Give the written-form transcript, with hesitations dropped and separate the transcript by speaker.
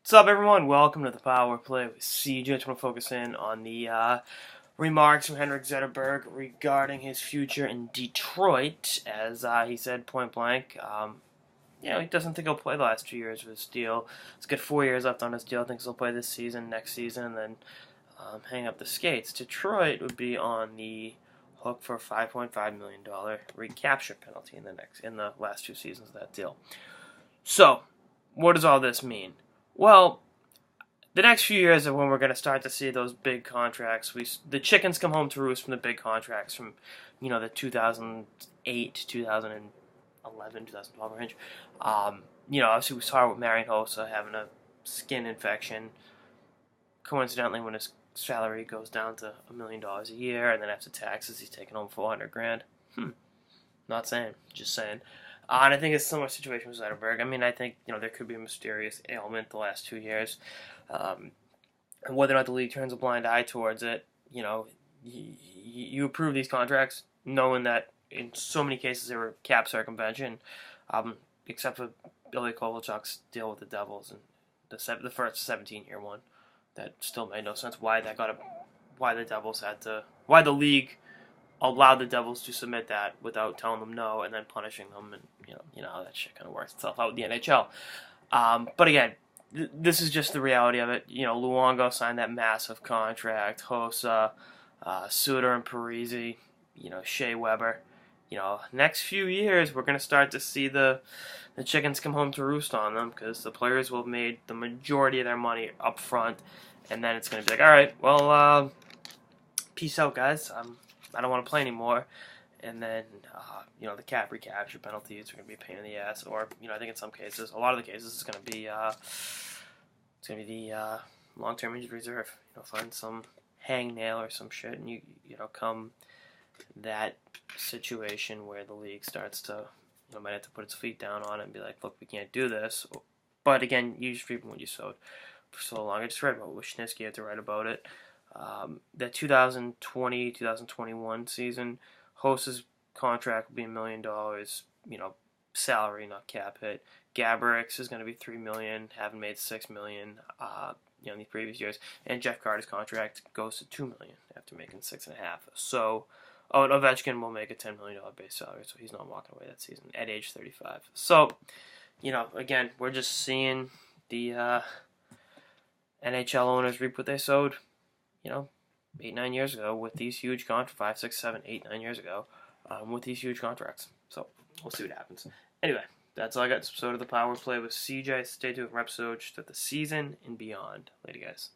Speaker 1: What's up, everyone? Welcome to the Power Play with CJ. Just want to focus in on the remarks from Henrik Zetterberg regarding his future in Detroit, as he said point blank. He doesn't think he'll play the last 2 years of his deal. He's got 4 years left on his deal. Thinks he'll play this season, next season, and then hang up the skates. Detroit would be on the hook for a $5.5 million recapture penalty in the last 2 seasons of that deal. So, what does all this mean? Well, the next few years are when we're going to start to see those big contracts. The chickens come home to roost from the big contracts from, the 2008, 2011, 2012 range. Obviously we saw with Marian Hossa having a skin infection. Coincidentally, when his salary goes down to $1 million a year, and then after taxes he's taking home $400,000. Not saying, just saying. And I think it's a similar situation with Zetterberg. I think, there could be a mysterious ailment the last 2 years. And whether or not the league turns a blind eye towards it, you approve these contracts knowing that in so many cases they were cap circumvention, except for Billy Kovalchuk's deal with the Devils and the first 17-year one. That still made no sense. Why the league allowed the Devils to submit that without telling them no and then punishing them, and you know how that shit kind of works itself out with the NHL. But again, this is just the reality of it. Luongo signed that massive contract. Hossa, Suter and Parise, Shea Weber. Next few years we're going to start to see the chickens come home to roost on them, because the players will have made the majority of their money up front, and then it's going to be like, all right, well, peace out, guys. I don't want to play anymore. And then, the cap recapture penalties are going to be a pain in the ass. Or, I think in some cases, a lot of the cases, it's going to be the long-term injury reserve. Find some hangnail or some shit, and come that situation where the league starts to, might have to put its feet down on it and be like, look, we can't do this. But again, you just reap what you sowed for so long. I just read about Wisniewski had to write about it. The 2020-2021 season, Hossa's contract will be $1 million, salary, not cap hit. Gaborek's is going to be $3 million, having made $6 million, in the previous years. And Jeff Carter's contract goes to $2 million after making $6.5 million. So, and Ovechkin will make a $10 million base salary, so he's not walking away that season at age 35. So, again, we're just seeing the NHL owners reap what they sowed. 8, 9 years ago with these huge contracts, 5, 6, 7, 8, 9 years ago, with these huge contracts. So, we'll see what happens. Anyway, that's all I got. This episode of the Power Play with CJ. Stay tuned for episodes of the season and beyond. Later, guys.